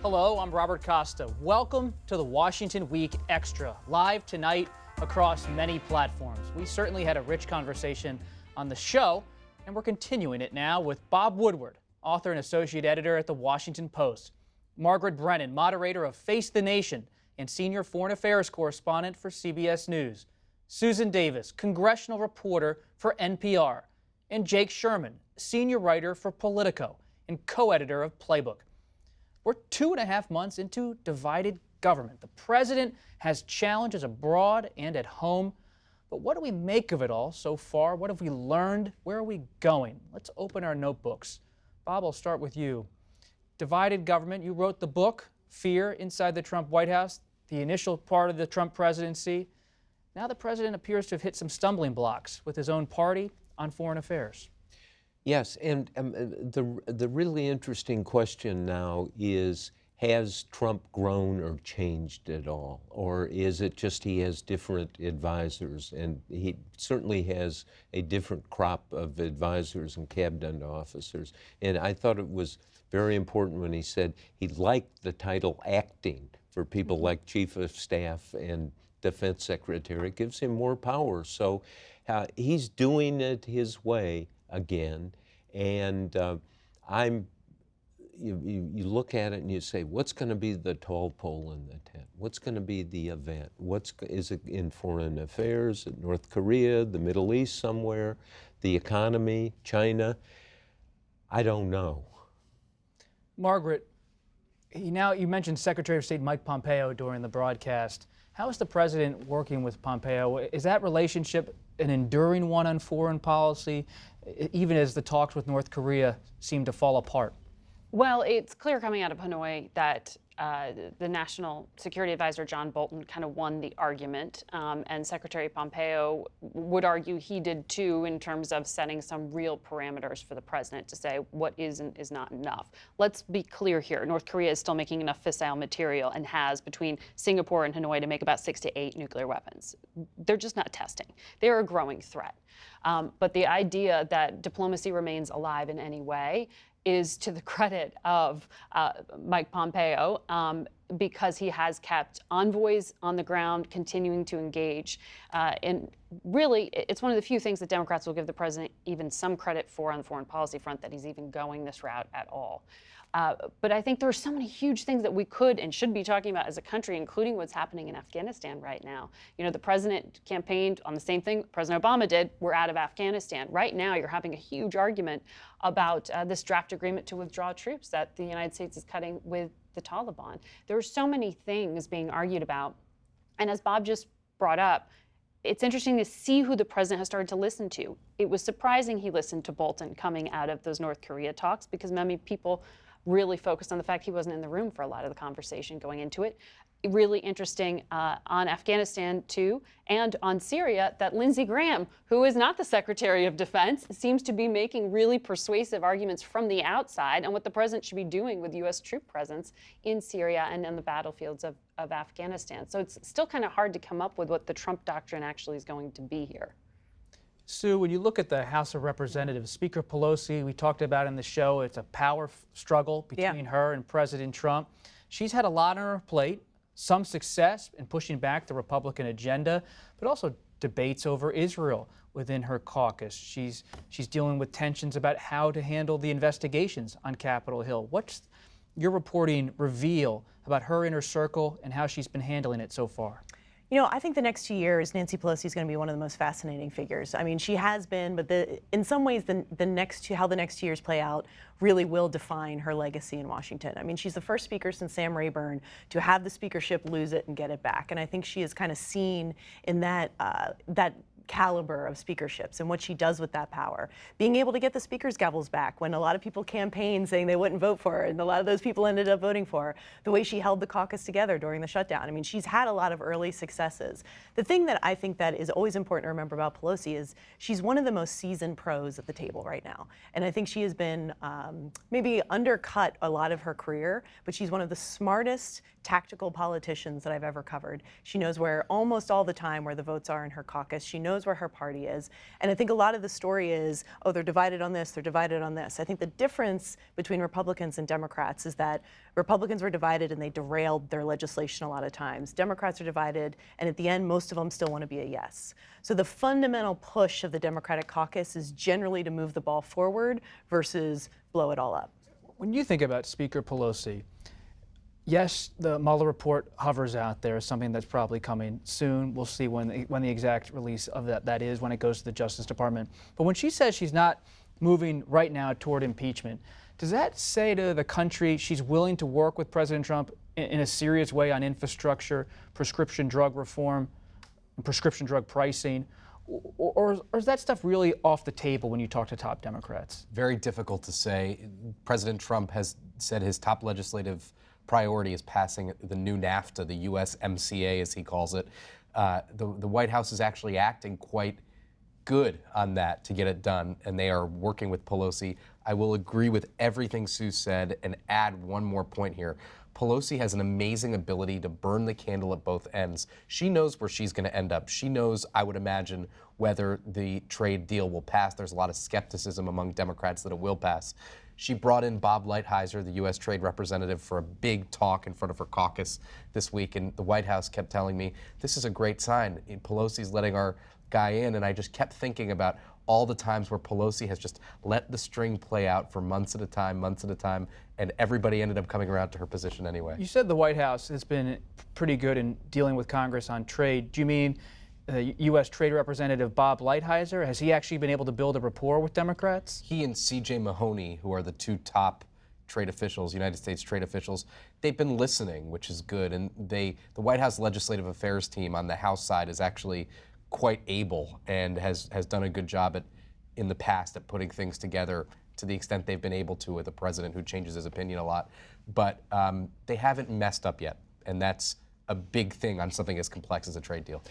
Hello, I'm Robert Costa. Welcome to the Washington Week Extra, live tonight across many platforms. We certainly had a rich conversation on the show, and we're continuing it now with Bob Woodward, author and associate editor at the Washington Post, Margaret Brennan, moderator of Face the Nation and senior foreign affairs correspondent for CBS News, Susan Davis, congressional reporter for NPR, and Jake Sherman, senior writer for Politico and co-editor of Playbook. We're 2.5 months into divided government. The president has challenges abroad and at home. But what do we make of it all so far? What have we learned? Where are we going? Let's open our notebooks. Bob, I'll start with you. Divided government. You wrote the book, Fear Inside the Trump White House, the initial part of the Trump presidency. Now the president appears to have hit some stumbling blocks with his own party on foreign affairs. Yes, and the really interesting question now is, has Trump grown or changed at all? Or is it just he has different advisors? And he certainly has a different crop of advisors and cabinet officers. And I thought it was very important when he said he liked the title acting for people like Chief of Staff and Defense Secretary. It gives him more power. So he's doing it his way again, and you look at it and you say, what's going to be the tall pole in the tent? What's going to be the event? Is it in foreign affairs, in North Korea, the Middle East somewhere, the economy, China? I don't know. Margaret, you mentioned Secretary of State Mike Pompeo during the broadcast. How is the president working with Pompeo? Is that relationship an enduring one on foreign policy, even as the talks with North Korea seem to fall apart? Well, it's clear coming out of Hanoi that the National Security Advisor John Bolton kind of won the argument, and Secretary Pompeo would argue he did too, in terms of setting some real parameters for the president to say what is and is not enough. Let's be clear here. North Korea is still making enough fissile material and has between Singapore and Hanoi to make about 6 to 8 nuclear weapons. They're just not testing. They're a growing threat. But the idea that diplomacy remains alive in any way is to the credit of Mike Pompeo, because he has kept envoys on the ground, continuing to engage. And really, it's one of the few things that Democrats will give the president even some credit for on the foreign policy front, that he's even going this route at all. But I think there are so many huge things that we could and should be talking about as a country, including what's happening in Afghanistan right now. You know, the president campaigned on the same thing President Obama did. We're out of Afghanistan. Right now, you're having a huge argument about this draft agreement to withdraw troops that the United States is cutting with the Taliban. There are so many things being argued about. And as Bob just brought up, it's interesting to see who the president has started to listen to. It was surprising he listened to Bolton coming out of those North Korea talks, because many people really focused on the fact he wasn't in the room for a lot of the conversation going into it. Really interesting on Afghanistan too, and on Syria, that Lindsey Graham, who is not the Secretary of Defense, seems to be making really persuasive arguments from the outside on what the president should be doing with U.S. troop presence in Syria and on the battlefields of Afghanistan. So it's still kind of hard to come up with what the Trump doctrine actually is going to be here. Sue, when you look at the House of Representatives, Speaker Pelosi, we talked about in the show, it's a power struggle between her and President Trump. She's had a lot on her plate, some success in pushing back the Republican agenda, but also debates over Israel within her caucus. She's dealing with tensions about how to handle the investigations on Capitol Hill. What's your reporting reveal about her inner circle and how she's been handling it so far? You know, I think the next 2 years, Nancy Pelosi is going to be one of the most fascinating figures. I mean, she has been, but in some ways, how the next 2 years play out really will define her legacy in Washington. I mean, she's the first speaker since Sam Rayburn to have the speakership, lose it, and get it back. And I think she is kind of seen in that caliber of speakerships and what she does with that power. Being able to get the speaker's gavels back when a lot of people campaigned saying they wouldn't vote for her, and a lot of those people ended up voting for her. The way she held the caucus together during the shutdown. I mean, she's had a lot of early successes. The thing that I think that is always important to remember about Pelosi is she's one of the most seasoned pros at the table right now. And I think she has been maybe undercut a lot of her career, but she's one of the smartest tactical politicians that I've ever covered. She knows where almost all the time where the votes are in her caucus. She knows knows where her party is. And I think a lot of the story is, oh, they're divided on this, they're divided on this. I think the difference between Republicans and Democrats is that Republicans were divided and they derailed their legislation a lot of times. Democrats are divided, and at the end, most of them still want to be a yes. So the fundamental push of the Democratic caucus is generally to move the ball forward versus blow it all up. When you think about Speaker Pelosi, yes, the Mueller report hovers out there as something that's probably coming soon. We'll see when the exact release of that is, when it goes to the Justice Department. But when she says she's not moving right now toward impeachment, does that say to the country she's willing to work with President Trump in a serious way on infrastructure, prescription drug reform, prescription drug pricing? Or is that stuff really off the table when you talk to top Democrats? Very difficult to say. President Trump has said his top legislative priority is passing the new NAFTA, the USMCA as he calls it. The White House is actually acting quite good on that to get it done, and they are working with Pelosi. I will agree with everything Sue said and add one more point here. Pelosi has an amazing ability to burn the candle at both ends. She knows where she's going to end up. She knows, I would imagine, whether the trade deal will pass. There's a lot of skepticism among Democrats that it will pass. She brought in Bob Lighthizer, the U.S. Trade Representative, for a big talk in front of her caucus this week, and the White House kept telling me, this is a great sign. Pelosi's letting our guy in, and I just kept thinking about all the times where Pelosi has just let the string play out for months at a time, and everybody ended up coming around to her position anyway. You said the White House has been pretty good in dealing with Congress on trade. Do you mean U.S. Trade Representative Bob Lighthizer? Has he actually been able to build a rapport with Democrats? He and C.J. Mahoney, who are the two top trade officials, United States trade officials, they've been listening, which is good. And the White House Legislative Affairs team on the House side is actually quite able and has done a good job in the past at putting things together to the extent they've been able to with a president who changes his opinion a lot. But they haven't messed up yet, and that's a big thing on something as complex as a trade deal.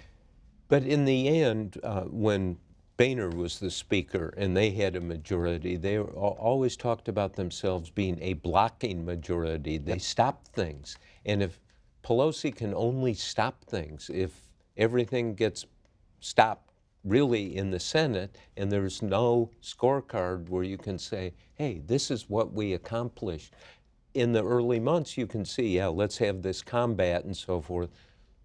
But in the end, when Boehner was the speaker and they had a majority, they always talked about themselves being a blocking majority. They stopped things. And if Pelosi can only stop things, if everything gets stopped really in the Senate and there's no scorecard where you can say, hey, this is what we accomplished. In the early months, you can see, yeah, let's have this combat and so forth.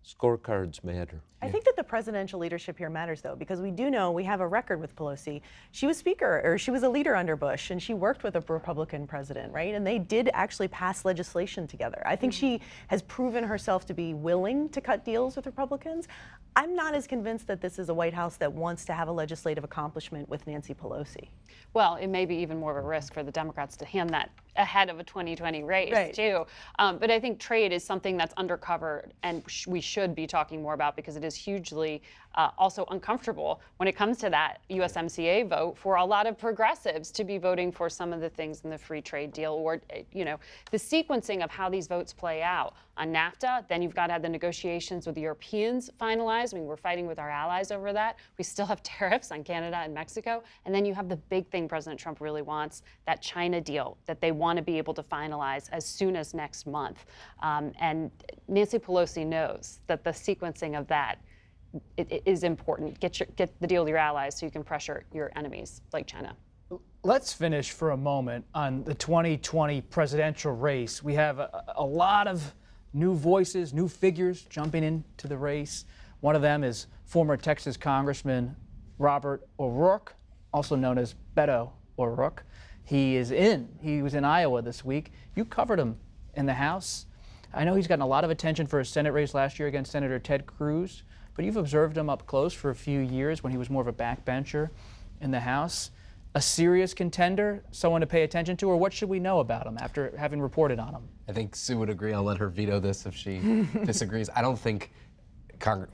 Scorecards matter. I think that the presidential leadership here matters, though, because we do know we have a record with Pelosi. She was speaker, or she was a leader under Bush, and she worked with a Republican president, right? And they did actually pass legislation together. I think she has proven herself to be willing to cut deals with Republicans. I'm not as convinced that this is a White House that wants to have a legislative accomplishment with Nancy Pelosi. Well, it may be even more of a risk for the Democrats to hand that ahead of a 2020 race, too. But I think trade is something that's undercovered and we should be talking more about because it is hugely also uncomfortable when it comes to that USMCA vote for a lot of progressives to be voting for some of the things in the free trade deal or, you know, the sequencing of how these votes play out. On NAFTA, then you've got to have the negotiations with the Europeans finalized. I mean, we're fighting with our allies over that. We still have tariffs on Canada and Mexico. And then you have the big thing President Trump really wants, that China deal that they want to be able to finalize as soon as next month. And Nancy Pelosi knows that the sequencing of that it is important. Get the deal with your allies so you can pressure your enemies like China. Let's finish for a moment on the 2020 presidential race. We have a lot of new voices, new figures jumping into the race. One of them is former Texas Congressman Robert O'Rourke, also known as Beto O'Rourke. He was in Iowa this week. You covered him in the House. I know he's gotten a lot of attention for his Senate race last year against Senator Ted Cruz, but you've observed him up close for a few years when he was more of a backbencher in the House. A serious contender, someone to pay attention to, or what should we know about him after having reported on him? I think Sue would agree. I'll let her veto this if she disagrees. I don't think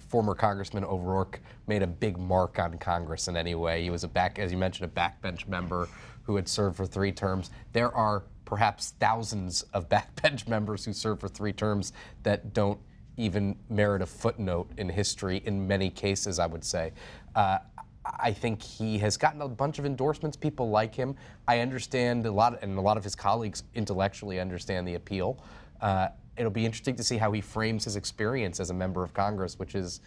former Congressman O'Rourke made a big mark on Congress in any way. He was as you mentioned, a backbench member who had served for 3 terms. There are perhaps thousands of backbench members who serve for 3 terms that don't even merit a footnote in history in many cases, I would say. I think he has gotten a bunch of endorsements. People like him. I understand a lot of his colleagues intellectually understand the appeal. It'll be interesting to see how he frames his experience as a member of Congress, which is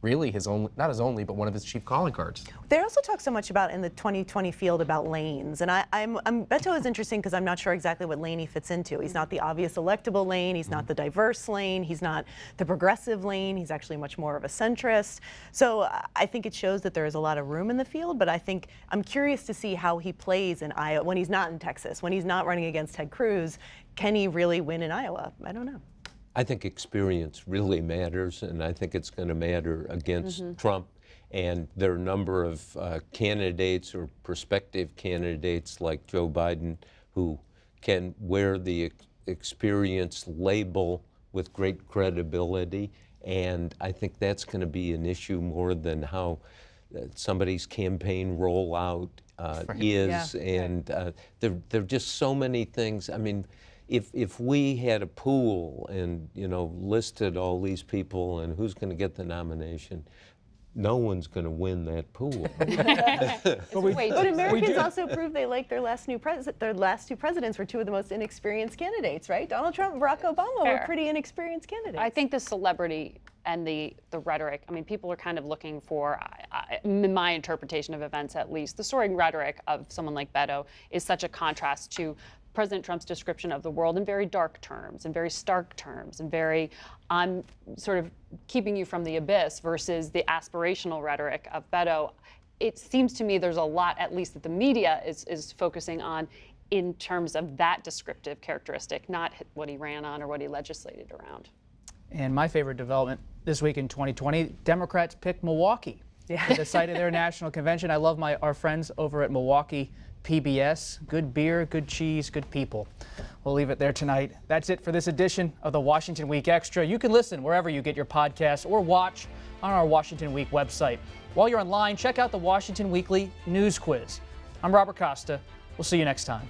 really not his only, but one of his chief calling cards. They also talk so much about in the 2020 field about lanes, and Beto is interesting because I'm not sure exactly what lane he fits into. He's not the obvious electable lane. He's not the diverse lane. He's not the progressive lane. He's actually much more of a centrist. So I think it shows that there is a lot of room in the field. But I think I'm curious to see how he plays in Iowa when he's not in Texas, when he's not running against Ted Cruz. Can he really win in Iowa? I don't know. I think experience really matters, and I think it's going to matter against Trump. And there are a number of candidates or prospective candidates like Joe Biden who can wear the experience label with great credibility. And I think that's going to be an issue more than how somebody's campaign rollout is. And there are just so many things. I mean, if we had a pool and, listed all these people and who's going to get the nomination, no one's going to win that pool. But Americans also proved they like their last two presidents were two of the most inexperienced candidates, right? Donald Trump and Barack Obama were pretty inexperienced candidates. I think the celebrity and the rhetoric, I mean, people are kind of looking for, in my interpretation of events at least, the soaring rhetoric of someone like Beto is such a contrast to President Trump's description of the world in very dark terms and very stark terms and very, I'm sort of keeping you from the abyss versus the aspirational rhetoric of Beto. It seems to me there's a lot, at least that the media is focusing on in terms of that descriptive characteristic, not what he ran on or what he legislated around. And my favorite development this week in 2020, Democrats picked Milwaukee at the site of their national convention. I love our friends over at Milwaukee PBS. Good beer, good cheese, good people. We'll leave it there tonight. That's it for this edition of the Washington Week Extra. You can listen wherever you get your podcasts or watch on our Washington Week website. While you're online, check out the Washington Weekly News Quiz. I'm Robert Costa. We'll see you next time.